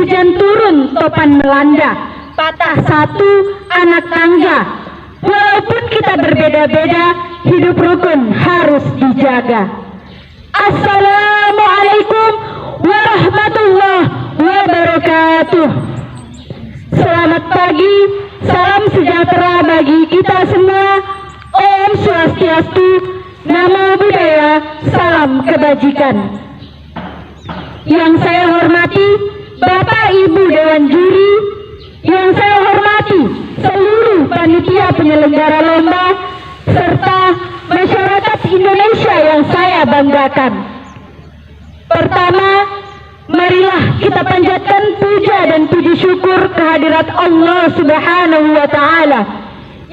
hujan turun, topan melanda, patah satu anak tangga. Walaupun kita berbeda-beda, hidup rukun harus dijaga. Assalamualaikum warahmatullahi wabarakatuh. Selamat pagi, salam sejahtera bagi kita semua. Om Swastiastu, Namo Buddhaya, salam kebajikan. Yang saya hormati Bapak Ibu Dewan Juri, yang saya hormati seluruh panitia penyelenggara lomba, serta masyarakat Indonesia yang saya banggakan. Pertama, marilah kita panjatkan puja dan puji syukur kehadirat Allah Subhanahu wa Ta'ala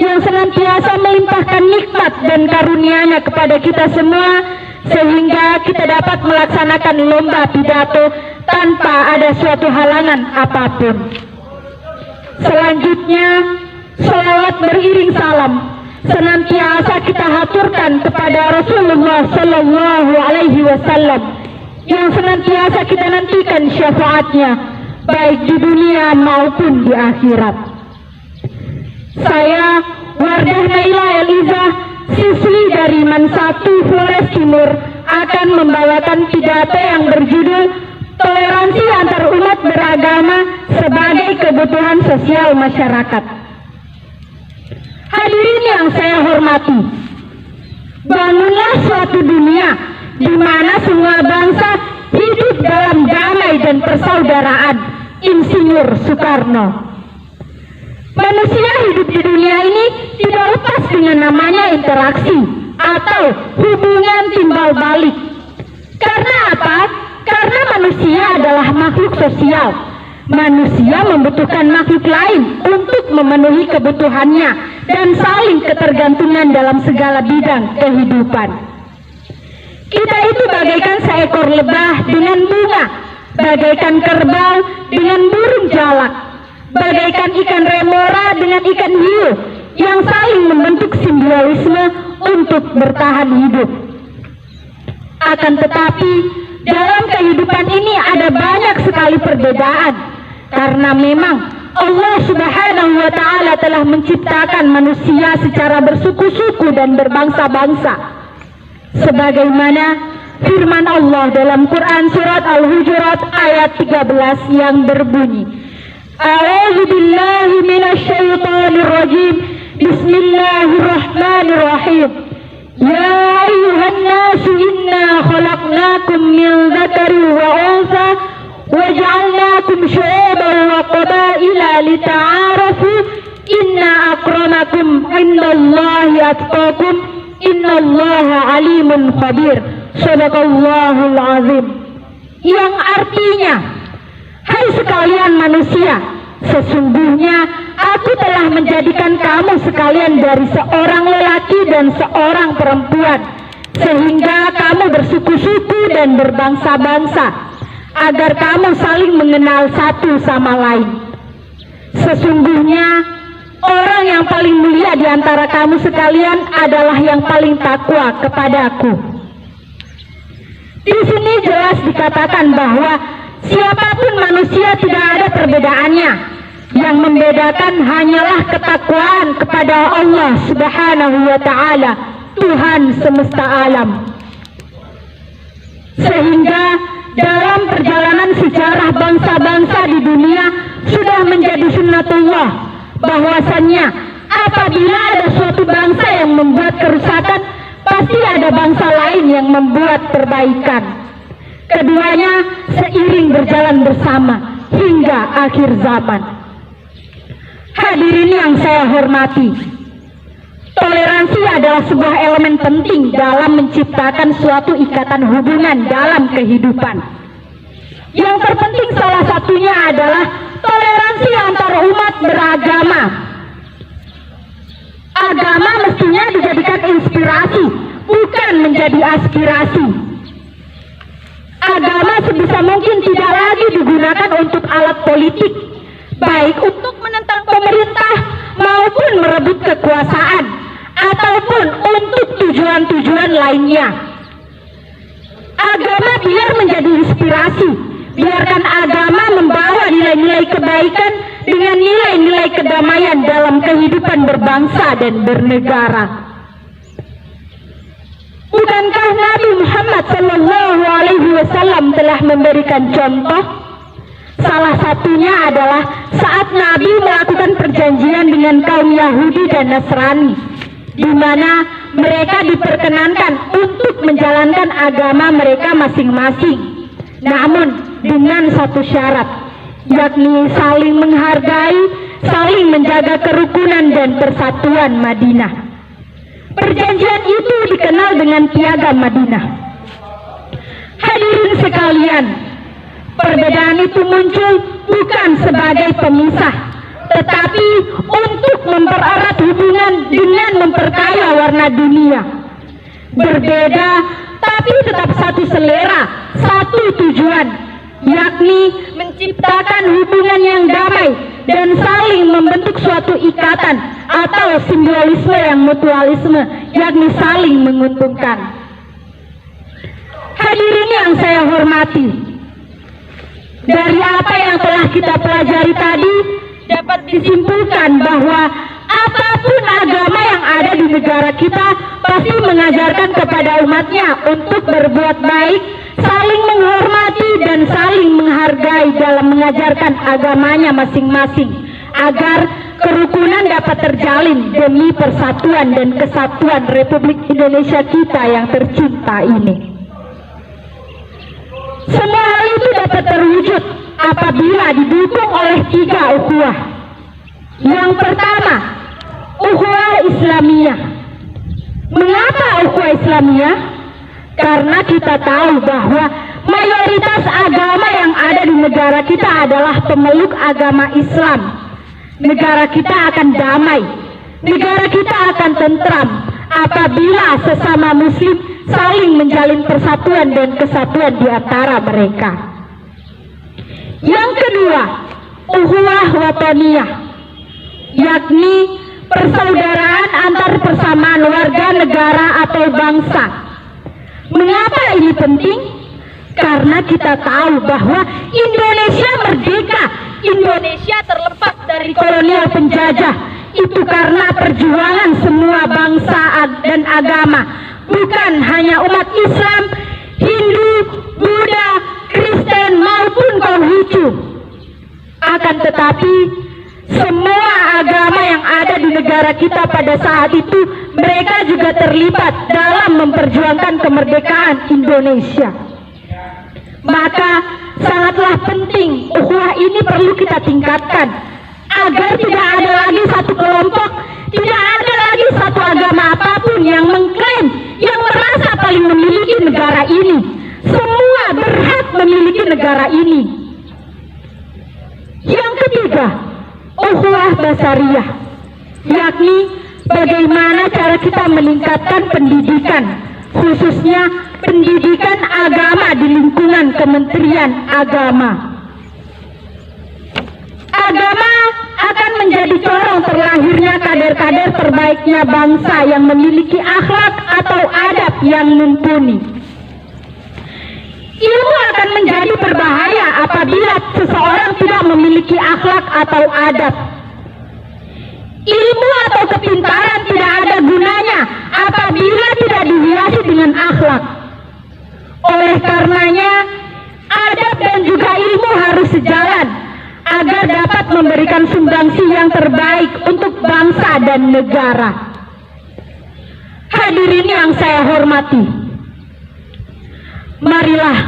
yang senantiasa melimpahkan nikmat dan karunia-Nya kepada kita semua, sehingga kita dapat melaksanakan lomba pidato tanpa ada suatu halangan apapun. Selanjutnya, sholawat beriring salam senantiasa kita haturkan kepada Rasulullah Sallallahu Alaihi Wasallam yang senantiasa kita nantikan syafaatnya baik di dunia maupun di akhirat. Saya Wardah Naila Eliza, siswi dari MAN 1 Flores Timur, akan membawakan pidato yang berjudul Toleransi antar umat beragama sebagai kebutuhan sosial masyarakat. Hadirin yang saya hormati, bangunlah suatu dunia di mana semua bangsa hidup dalam damai dan persaudaraan. Insinyur Soekarno. Manusia hidup di dunia ini tidak lepas dengan namanya interaksi atau hubungan timbal balik. Karena apa? Karena manusia adalah makhluk sosial. Manusia membutuhkan makhluk lain untuk memenuhi kebutuhannya dan saling ketergantungan dalam segala bidang kehidupan. Kita itu bagaikan seekor lebah dengan bunga, bagaikan kerbau dengan burung jalak, bagaikan ikan remora dengan ikan hiu yang saling membentuk simbioisme untuk bertahan hidup. Akan tetapi, dalam kehidupan ini ada banyak sekali perbedaan, karena memang Allah Subhanahu wa Ta'ala telah menciptakan manusia secara bersuku-suku dan berbangsa-bangsa. Sebagaimana firman Allah dalam Quran surat Al-Hujurat ayat 13 yang berbunyi, A'udzu billahi minasyaitonir rajim. Bismillahirrahmanirrahim. Ya ayyuhan nasu inna khalaqnakum min dzakarin wa untha waj'alnakum syu'uban wa qabaila lita'arafu inna akramakum indallahi atqakum innallaha alimun khabir. Shadaqallahul azim. Yang artinya, hai sekalian manusia, sesungguhnya aku telah menjadikan kamu sekalian dari seorang lelaki dan seorang perempuan, sehingga kamu bersuku-suku dan berbangsa-bangsa, agar kamu saling mengenal satu sama lain. Sesungguhnya orang yang paling mulia di antara kamu sekalian adalah yang paling takwa kepadaku. Di sini jelas dikatakan bahwa siapapun manusia tidak ada perbedaannya. Yang membedakan hanyalah ketakwaan kepada Allah Subhanahu wa Ta'ala, Tuhan semesta alam. Sehingga dalam perjalanan sejarah bangsa-bangsa di dunia sudah menjadi sunnatullah bahwasannya apabila ada suatu bangsa yang membuat kerusakan, pasti ada bangsa lain yang membuat perbaikan. Keduanya seiring berjalan bersama hingga akhir zaman. Hadirin yang saya hormati, toleransi adalah sebuah elemen penting dalam menciptakan suatu ikatan hubungan dalam kehidupan. Yang terpenting salah satunya adalah toleransi antar umat beragama. Agama mestinya dijadikan inspirasi, bukan menjadi aspirasi. Agama sebisa mungkin tidak lagi digunakan untuk alat politik, baik untuk menentang pemerintah maupun merebut kekuasaan, ataupun untuk tujuan-tujuan lainnya. Agama biar menjadi inspirasi, biarkan agama membawa nilai kebaikan dengan nilai-nilai kedamaian dalam kehidupan berbangsa dan bernegara. Bukankah Nabi Muhammad SAW telah memberikan contoh? Salah satunya adalah saat Nabi melakukan perjanjian dengan kaum Yahudi dan Nasrani, di mana mereka diperkenankan untuk menjalankan agama mereka masing-masing, namun dengan satu syarat, yakni saling menghargai, saling menjaga kerukunan dan persatuan Madinah. Perjanjian itu dikenal dengan Piagam Madinah. Hadirin sekalian, perbedaan itu muncul bukan sebagai pemisah, tetapi untuk mempererat hubungan dengan memperkaya warna dunia. Berbeda, tapi tetap satu selera, satu tujuan, yakni menciptakan hubungan yang damai dan saling membentuk suatu ikatan atau simbolisme yang mutualisme, yakni saling menguntungkan. Hadirin yang saya hormati, dari apa yang telah kita pelajari tadi dapat disimpulkan bahwa apapun agama yang ada di negara kita pasti mengajarkan kepada umatnya untuk berbuat baik, saling menghormati dan saling menghargai dalam mengajarkan agamanya masing-masing, agar kerukunan dapat terjalin demi persatuan dan kesatuan Republik Indonesia kita yang tercinta ini. Semua hal itu dapat terwujud apabila didukung oleh 3 ukhuwah. Yang pertama, ukhuwah Islamiyah. Mengapa ukhuwah Islamiyah? Karena kita tahu bahwa mayoritas agama yang ada di negara kita adalah pemeluk agama Islam. Negara kita akan damai, negara kita akan tentram apabila sesama muslim saling menjalin persatuan dan kesatuan di antara mereka. Yang kedua, ukhuwah wataniyah, yakni persaudaraan antar persamaan warga negara atau bangsa. Mengapa ini penting? Karena kita tahu bahwa Indonesia merdeka, Indonesia terlepas dari kolonial penjajah, itu karena perjuangan semua bangsa dan agama, bukan hanya umat Islam, Hindu, Buddha, Kristen maupun Konghucu. Akan tetapi semua agama yang ada di negara kita pada saat itu, mereka juga terlibat dalam memperjuangkan kemerdekaan Indonesia. Maka sangatlah penting ukhuwah ini perlu kita tingkatkan, agar tidak ada lagi satu kelompok, tidak ada lagi satu agama apapun yang mengklaim, yang merasa paling memiliki negara ini. Semua berhak memiliki negara ini. Yang ketiga, ukhuwah basariyah, yakni bagaimana cara kita meningkatkan pendidikan, khususnya pendidikan agama di lingkungan Kementerian Agama. Agama akan menjadi corong terlahirnya kader-kader terbaiknya bangsa yang memiliki akhlak atau adab yang mumpuni. Ilmu akan menjadi berbahaya apabila seseorang tidak memiliki akhlak atau adab. Ilmu atau kepintaran tidak ada gunanya apabila tidak dihiasi dengan akhlak. Oleh karenanya, adab dan juga ilmu harus sejalan agar dapat memberikan sumbangsi yang terbaik untuk bangsa dan negara. Hadirin yang saya hormati, marilah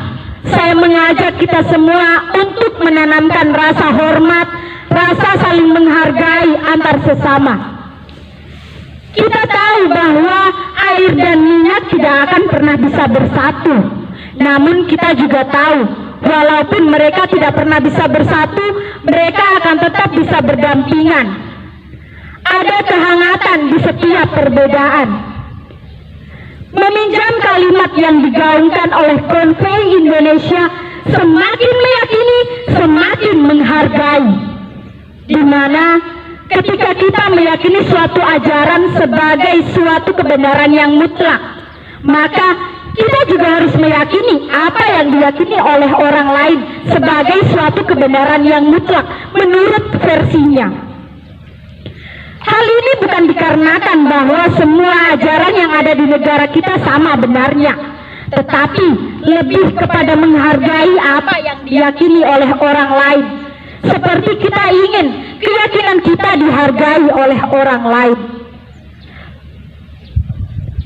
saya mengajak kita semua untuk menanamkan rasa hormat, rasa saling menghargai antar sesama. Kita tahu bahwa air dan minyak tidak akan pernah bisa bersatu. Namun kita juga tahu, walaupun mereka tidak pernah bisa bersatu, mereka akan tetap bisa berdampingan. Ada kehangatan di setiap perbedaan. Meminjam kalimat yang digaungkan oleh Konvei Indonesia, semakin meyakini, semakin menghargai. Di mana ketika kita meyakini suatu ajaran sebagai suatu kebenaran yang mutlak, maka Kita juga harus meyakini apa yang diyakini oleh orang lain sebagai suatu kebenaran yang mutlak menurut versinya. Hal ini bukan dikarenakan bahwa semua ajaran yang ada di negara kita sama benarnya, tetapi lebih kepada menghargai apa yang diyakini oleh orang lain. Seperti kita ingin keyakinan kita dihargai oleh orang lain.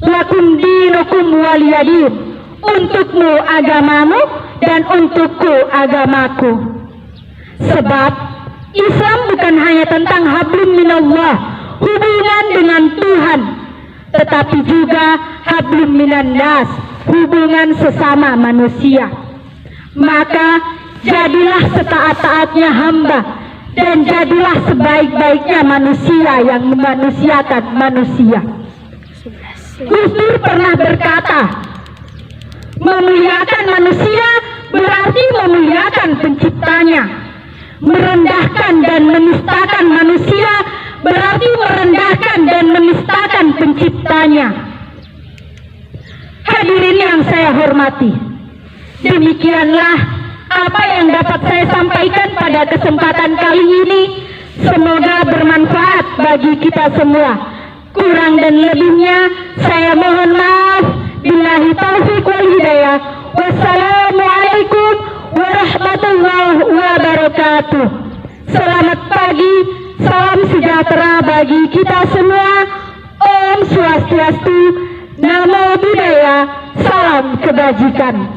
Lakum dinukum waliyadin, untukmu agamamu dan untukku agamaku. Sebab Islam bukan hanya tentang hablum minallah, hubungan dengan Tuhan, tetapi juga hablum minan nas, hubungan sesama manusia. Maka jadilah setaat-taatnya hamba dan jadilah sebaik-baiknya manusia yang memanusiakan manusia. Gus Dur pernah berkata, memuliakan manusia berarti memuliakan penciptanya. Merendahkan dan menistakan manusia berarti merendahkan dan menistakan penciptanya. Hadirin yang saya hormati, demikianlah apa yang dapat saya sampaikan pada kesempatan kali ini. Semoga bermanfaat bagi kita semua. Kurang dan lebihnya saya mohon maaf. Billahi taufiq wal hidayah. Wassalamualaikum warahmatullahi wabarakatuh. Selamat pagi, salam sejahtera bagi kita semua. Om Swastiastu, Namo Buddhaya, salam kebajikan.